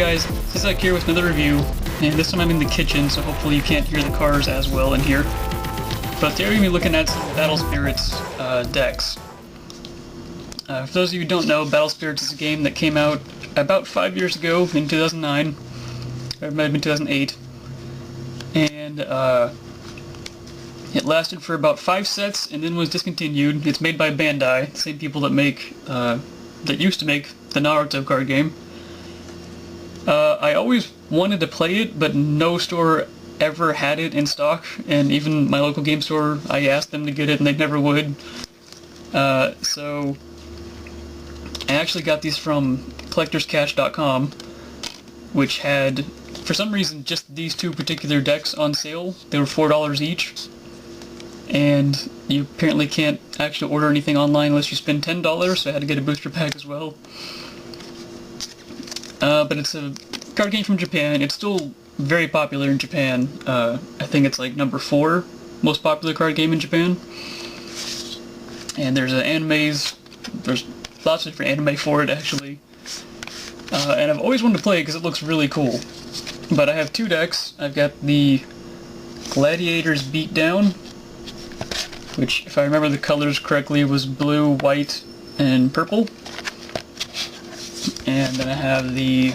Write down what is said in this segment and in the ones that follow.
guys, Zizzac here with another review, and this time I'm in the kitchen, so hopefully you can't hear the cars as well in here. But today we're going to be looking at some Battle Spirits decks. For those of you who don't know, Battle Spirits is a game that came out about 5 years ago, in 2009, or it might have been 2008, and it lasted for about 5 sets and then was discontinued. It's made by Bandai, the same people that used to make the Naruto card game. I always wanted to play it, but no store ever had it in stock, and even my local game store, I asked them to get it and they never would. So I actually got these from collectorscash.com, which had, for some reason, just these two particular decks on sale. They were $4 each, and you apparently can't actually order anything online unless you spend $10, so I had to get a booster pack as well. But it's a card game from Japan. It's still very popular in Japan. I think it's like number 4 most popular card game in Japan. And there's there's lots of different anime for it, actually. And I've always wanted to play it because it looks really cool. But I have 2 decks. I've got the Gladiators Beatdown, which, if I remember the colors correctly, was blue, white, and purple. And then I have the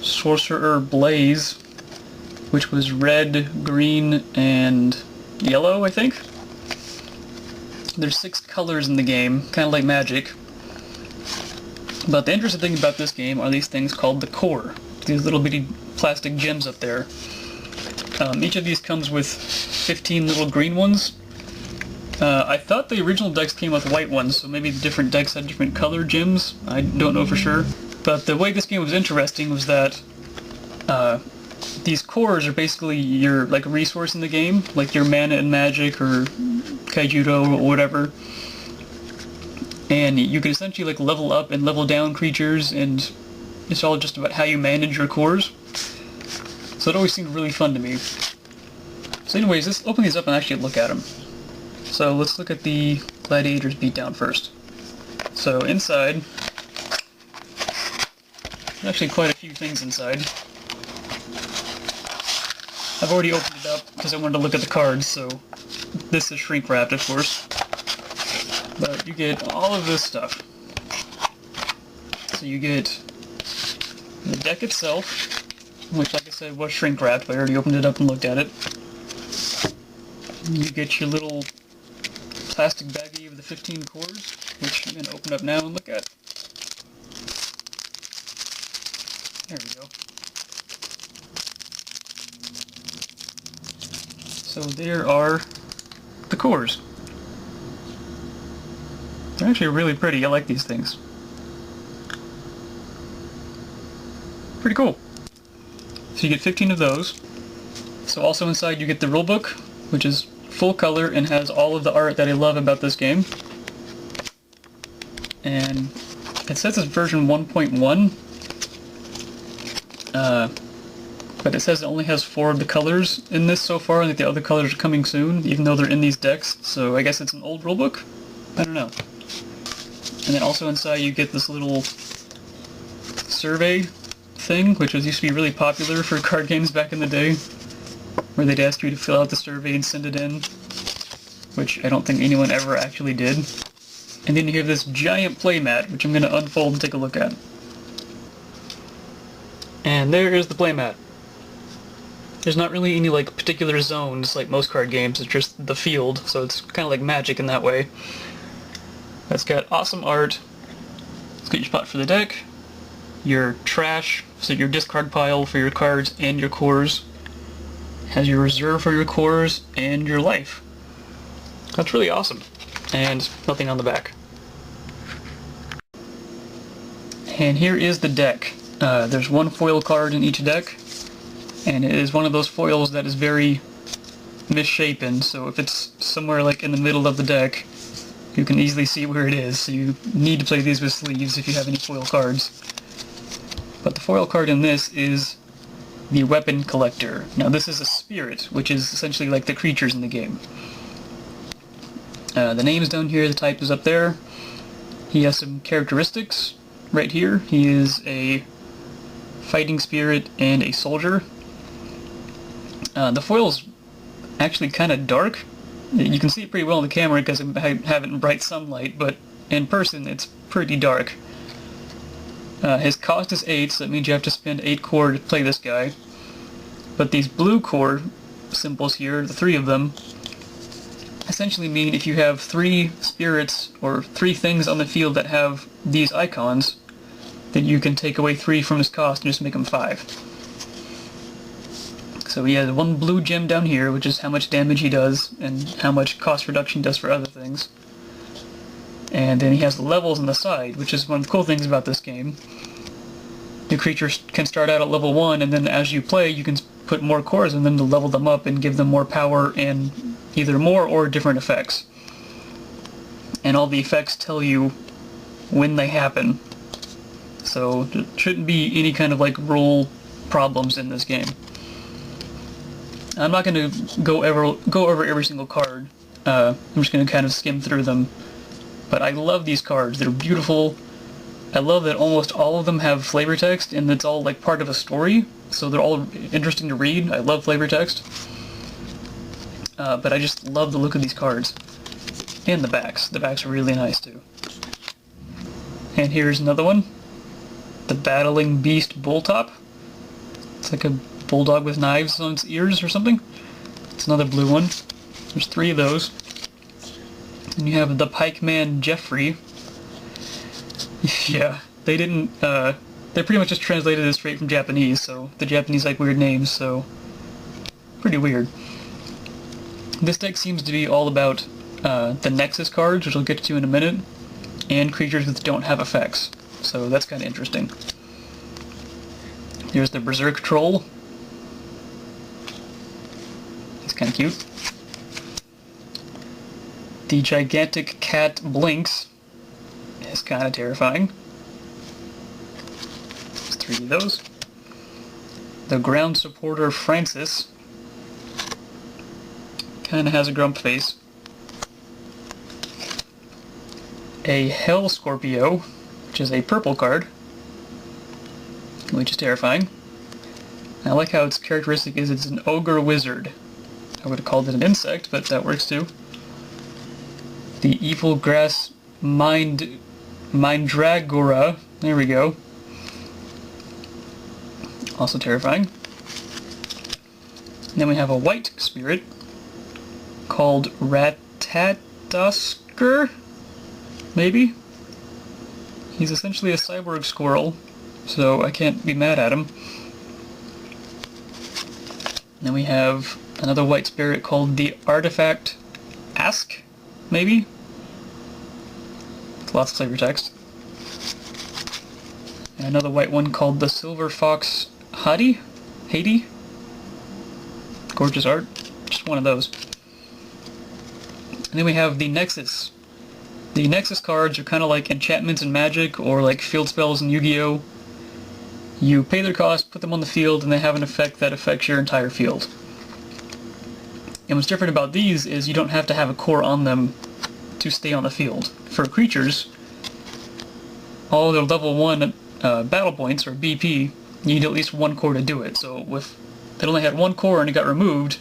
Sorcerer Blaze, which was red, green, and yellow, I think. There's 6 colors in the game, kind of like Magic. But the interesting thing about this game are these things called the core. These little bitty plastic gems up there. Each of these comes with 15 little green ones. I thought the original decks came with white ones, so maybe the different decks had different color gems. I don't know for sure. But the way this game was interesting was that these cores are basically your resource in the game, like your mana in Magic or Kaijudo or whatever. And you can essentially level up and level down creatures, and it's all just about how you manage your cores. So it always seemed really fun to me. So anyways, let's open these up and actually look at them. So let's look at the Gladiators Beatdown first. So inside, there's actually quite a few things inside. I've already opened it up because I wanted to look at the cards, so this is shrink wrapped, of course. But you get all of this stuff. So you get the deck itself, which, like I said, was shrink wrapped, but I already opened it up and looked at it. You get your little plastic baggie of the 15 cores, which I'm going to open up now and look at. There we go. So there are the cores. They're actually really pretty. I like these things. Pretty cool. So you get 15 of those. So also inside you get the rulebook, which is full color and has all of the art that I love about this game. And it says it's version 1.1, but it says it only has 4 of the colors in this so far, and that the other colors are coming soon, even though they're in these decks, so I guess it's an old rulebook? I don't know. And then also inside you get this little survey thing, which used to be really popular for card games back in the day, where they'd ask you to fill out the survey and send it in, which I don't think anyone ever actually did. And then you have this giant playmat, which I'm going to unfold and take a look at. And there is the playmat. There's not really any particular zones like most card games, it's just the field, so it's kind of like Magic in that way. It's got awesome art. It's got your spot for the deck, your trash, so your discard pile for your cards and your cores. Has your reserve for your cores and your life. That's really awesome. And nothing on the back. And here is the deck. There's 1 foil card in each deck, and it is one of those foils that is very misshapen, so if it's somewhere in the middle of the deck, you can easily see where it is, so you need to play these with sleeves if you have any foil cards. But the foil card in this is the Weapon Collector. Now this is a spirit, which is essentially like the creatures in the game. The name's down here, the type is up there. He has some characteristics right here. He is a fighting spirit, and a soldier. The foil's actually kind of dark. You can see it pretty well on the camera because I have it in bright sunlight, but in person it's pretty dark. His cost is 8, so that means you have to spend 8 core to play this guy. But these blue core symbols here, the 3 of them, essentially mean if you have 3 spirits or 3 things on the field that have these icons, then you can take away 3 from his cost and just make him 5. So he has 1 blue gem down here, which is how much damage he does and how much cost reduction does for other things. And then he has levels on the side, which is one of the cool things about this game. The creatures can start out at level 1, and then as you play, you can put more cores in them to level them up and give them more power and either more or different effects. And all the effects tell you when they happen. So there shouldn't be any kind of like rule problems in this game. I'm not going to go over every single card. I'm just going to kind of skim through them. But I love these cards. They're beautiful. I love that almost all of them have flavor text, and it's all like part of a story, so they're all interesting to read. I love flavor text. But I just love the look of these cards. And the backs. The backs are really nice too. And here's another one. The Battling Beast Bulltop. It's like a bulldog with knives on its ears or something. It's another blue one. There's 3 of those. And you have the Pikeman Jeffrey. Yeah, they didn't, they pretty much just translated it straight from Japanese, so the Japanese like weird names, so pretty weird. This deck seems to be all about the Nexus cards, which I'll get to in a minute, and creatures that don't have effects, so that's kind of interesting. Here's the Berserk Troll. He's kind of cute. The Gigantic Cat Blinks is kind of terrifying. There's 3 of those. The Ground Supporter Francis kind of has a grump face. A Hell Scorpio, which is a purple card, which is terrifying. And I like how its characteristic is it's an ogre wizard. I would have called it an insect, but that works too. The Evil Grass Mindragora. There we go. Also terrifying. And then we have a white spirit called Ratatosker, maybe? He's essentially a cyborg squirrel, so I can't be mad at him. And then we have another white spirit called the Artifact Ask, maybe? Lots of flavor text. And another white one called the Silver Fox Haiti? Gorgeous art. Just one of those. And then we have the Nexus. The Nexus cards are kind of like enchantments in Magic, or like field spells in Yu-Gi-Oh! You pay their cost, put them on the field, and they have an effect that affects your entire field. And what's different about these is you don't have to have a core on them to stay on the field. For creatures, all their level 1 battle points, or BP, you need at least 1 core to do it. So if it only had 1 core and it got removed,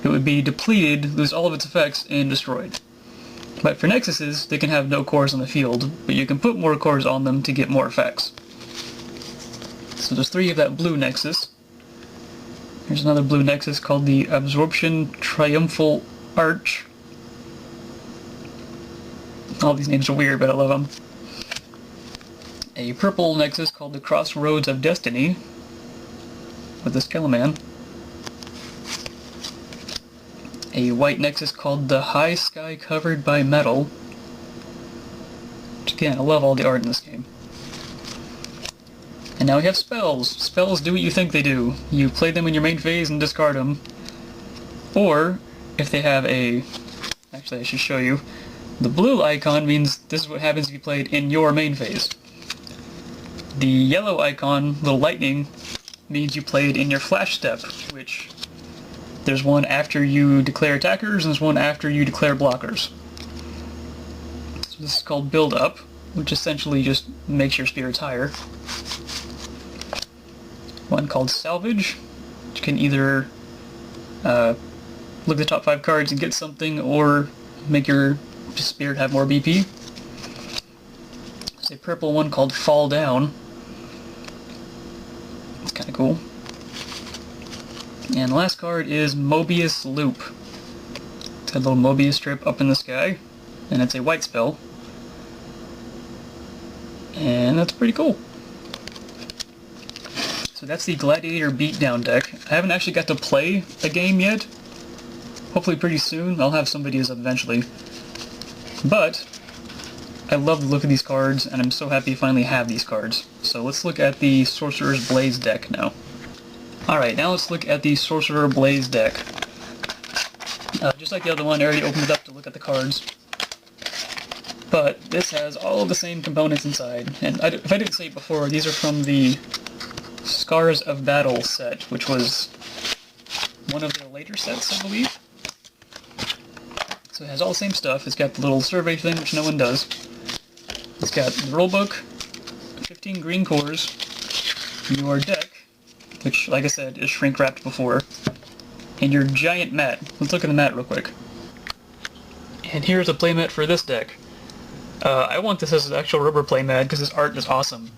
it would be depleted, lose all of its effects, and destroyed. But for Nexuses, they can have no cores on the field, but you can put more cores on them to get more effects. So there's 3 of that blue Nexus. There's another blue Nexus called the Absorption Triumphal Arch. All these names are weird, but I love them. A purple Nexus called the Crossroads of Destiny, with the Skeleman. A white Nexus called the High Sky Covered by Metal. Which again, I love all the art in this game. And now we have spells. Spells do what you think they do. You play them in your main phase and discard them. Or, if they have a... Actually, I should show you. The blue icon means this is what happens if you play it in your main phase. The yellow icon, little lightning, means you play it in your flash step, which there's one after you declare attackers and there's one after you declare blockers. So this is called build up, which essentially just makes your spirits higher. one called Salvage, which can either look at the top 5 cards and get something, or make your spirit have more BP. There's a purple one called Fall Down. It's kind of cool. And the last card is Mobius Loop. It's got a little Mobius strip up in the sky, and it's a white spell. And that's pretty cool. So that's the Gladiator Beatdown deck. I haven't actually got to play a game yet. Hopefully pretty soon. I'll have some videos up eventually. But I love the look of these cards, and I'm so happy to finally have these cards. So let's look at the Sorcerer's Blaze deck now. Alright, now let's look at the Sorcerer Blaze deck. Just like the other one, I already opened it up to look at the cards. But this has all of the same components inside. And if I didn't say it before, these are from the Scars of Battle set, which was one of their later sets, I believe. So it has all the same stuff. It's got the little survey thing, which no one does. It's got the rulebook, 15 green cores, your deck, which, like I said, is shrink-wrapped before, and your giant mat. Let's look at the mat real quick. And here's a playmat for this deck. I want this as an actual rubber playmat because this art is awesome.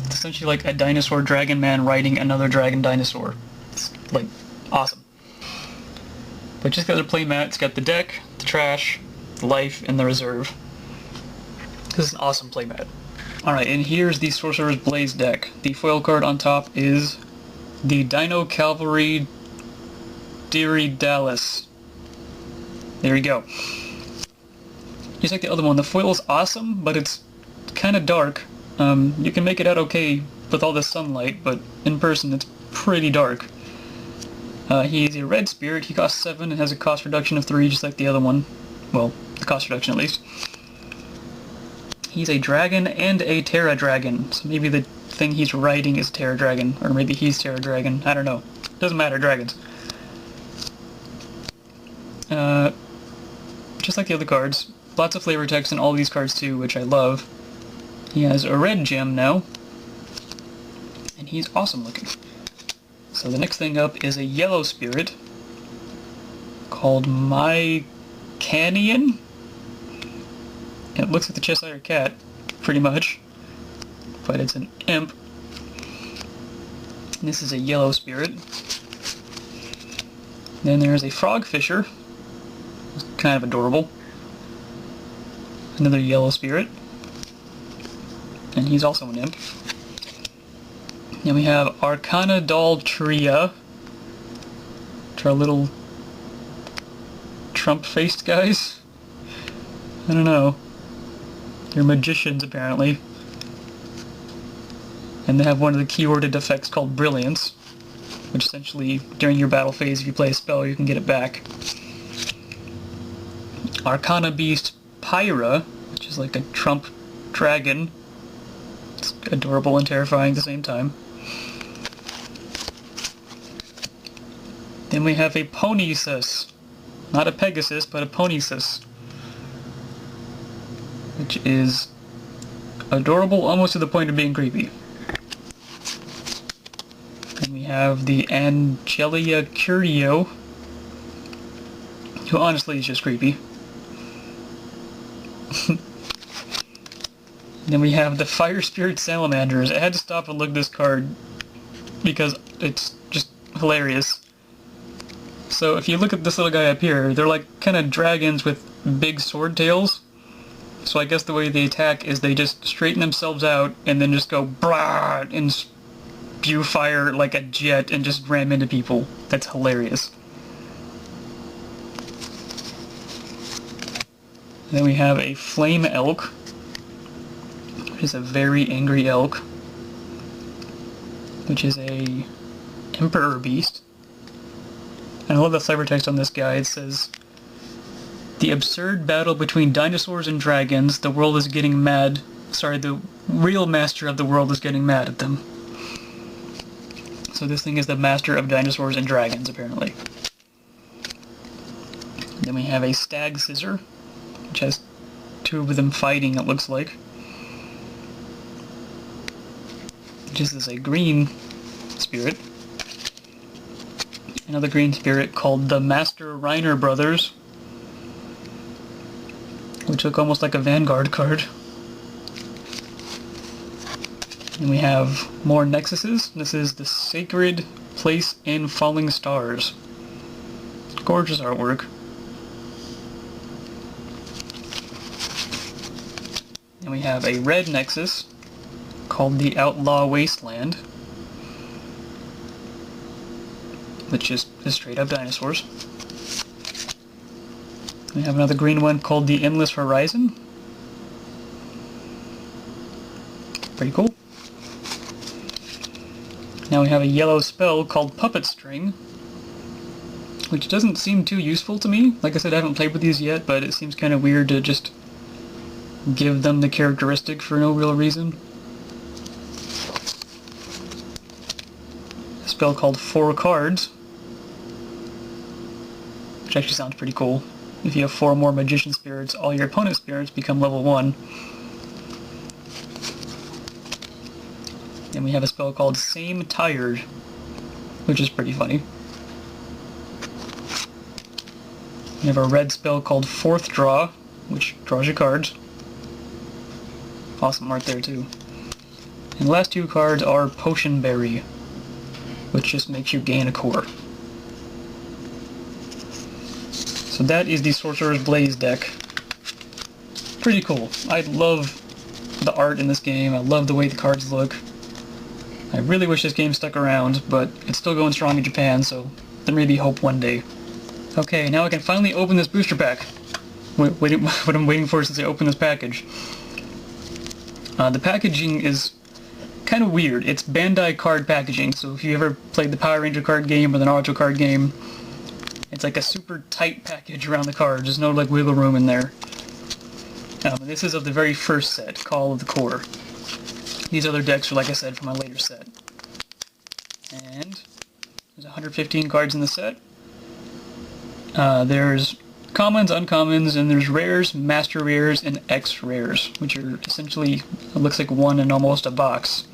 It's essentially like a dinosaur dragon man riding another dragon dinosaur. It's, like, awesome. But just got a playmat, it's got the deck, the trash, the life, and the reserve. This is an awesome playmat. Alright, and here's the Sorcerer's Blaze deck. The foil card on top is the Dino Cavalry Diridalis. There you go. Just like the other one, the foil is awesome, but it's kind of dark. You can make it out okay with all this sunlight, but in person it's pretty dark. He's a red spirit, he costs 7 and has a cost reduction of 3, just like the other one. Well, the cost reduction at least. He's a dragon and a Terra Dragon, so maybe the thing he's riding is Terra Dragon, or maybe he's Terra Dragon, I don't know. Doesn't matter, dragons. Just like the other cards, lots of flavor text in all of these cards too, which I love. He has a red gem now, and he's awesome looking. So the next thing up is a yellow spirit called Mycanian. It looks like the Cheshire Cat, pretty much, but it's an imp. And this is a yellow spirit. Then there's a frog fisher, it's kind of adorable. Another yellow spirit, and he's also an imp. Then we have Arcana Daltria, which are little Trump-faced guys. I don't know. They're magicians, apparently. And they have one of the keyworded effects called Brilliance, which essentially, during your battle phase, if you play a spell, you can get it back. Arcana Beast Pyra, which is like a Trump dragon. It's adorable and terrifying at the same time. Then we have a Ponysus. Not a Pegasus, but a Ponysus. Which is adorable almost to the point of being creepy. Then we have the Angelia Curio, who honestly is just creepy. Then we have the Fire Spirit Salamanders. I had to stop and look at this card because it's just hilarious. So if you look at this little guy up here, they're like kind of dragons with big sword tails. So I guess the way they attack is they just straighten themselves out and then just go brah and spew fire like a jet and just ram into people. That's hilarious. Then we have a Flame Elk, which is a very angry elk, which is a Emperor Beast. And I love the ciphertext on this guy. It says, "The absurd battle between dinosaurs and dragons, the world is getting mad. Sorry, the real master of the world is getting mad at them." So this thing is the master of dinosaurs and dragons, apparently. Then we have a Stag Scissor, which has 2 of them fighting, it looks like. This is a green spirit. Another green spirit called the Master Reiner Brothers, which look almost like a Vanguard card. And we have more Nexuses. This is the Sacred Place and Falling Stars. Gorgeous artwork. And we have a red Nexus called the Outlaw Wasteland, which is straight up dinosaurs. We have another green one called the Endless Horizon. Pretty cool. Now we have a yellow spell called Puppet String, which doesn't seem too useful to me. Like I said, I haven't played with these yet, but it seems kind of weird to just give them the characteristic for no real reason. A spell called 4 Cards, which actually sounds pretty cool. If you have 4 more Magician Spirits, all your opponent's spirits become level 1. And we have a spell called Same Tired, which is pretty funny. We have a red spell called 4th Draw, which draws your cards. Awesome art there too. And the last 2 cards are Potion Berry, which just makes you gain a core. So that is the Sorcerer Blaze deck. Pretty cool. I love the art in this game. I love the way the cards look. I really wish this game stuck around, but it's still going strong in Japan, so there may be hope one day. Okay, now I can finally open this booster pack. What I'm waiting for since I opened this package. The packaging is kind of weird. It's Bandai card packaging, so if you ever played the Power Ranger card game or the Naruto card game, it's like a super tight package around the cards. There's no like wiggle room in there. This is of the very first set, Call of the Core. These other decks are, like I said, for my later set. And there's 115 cards in the set. There's commons, uncommons, and there's rares, master rares, and X rares, which are essentially, it looks like one in almost a box.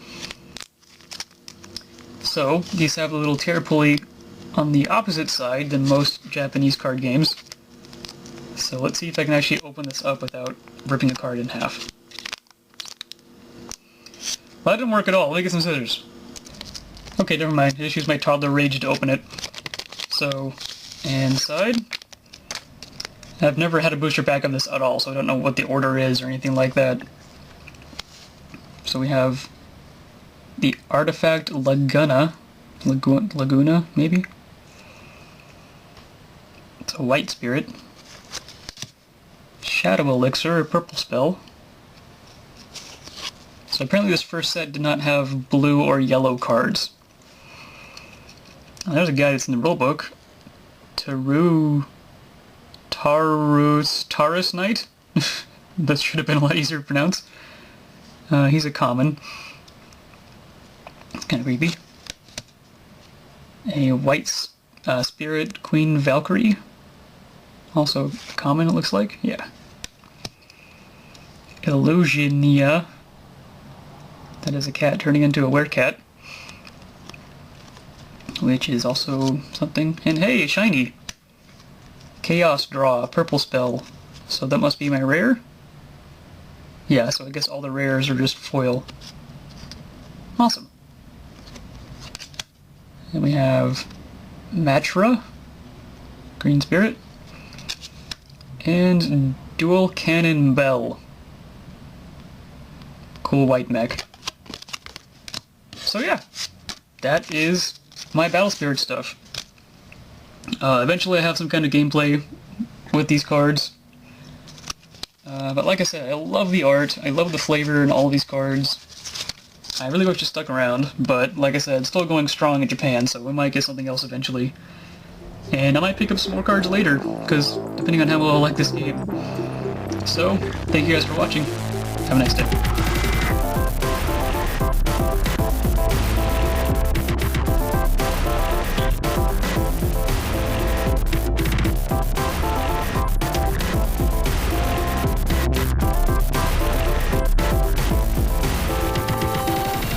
So, these have a little tear pulley on the opposite side than most Japanese card games. So let's see if I can actually open this up without ripping a card in half. Well, that didn't work at all. Let me get some scissors. Okay, never mind. I just used my toddler rage to open it. So, inside. I've never had a booster pack of this at all, so I don't know what the order is or anything like that. So we have the Artifact Laguna, maybe? It's a white spirit. Shadow Elixir, a purple spell. So apparently this first set did not have blue or yellow cards. There's a guy that's in the rulebook. Taurus Knight? That should have been a lot easier to pronounce. He's a common. Kind of creepy. A white spirit, Queen Valkyrie. Also common, it looks like. Yeah. Illusionia. That is a cat turning into a werecat. Which is also something. And hey, shiny! Chaos Draw, purple spell. So that must be my rare? Yeah, so I guess all the rares are just foil. Awesome. And we have Matra, green spirit, and Dual Cannon Bell. Cool white mech. So yeah, that is my Battle Spirit stuff. Eventually I have some kind of gameplay with these cards. But like I said, I love the art, I love the flavor in all of these cards. I really wish it stuck around, but like I said, it's still going strong in Japan, so we might get something else eventually. And I might pick up some more cards later, because depending on how well I like this game. So, thank you guys for watching. Have a nice day.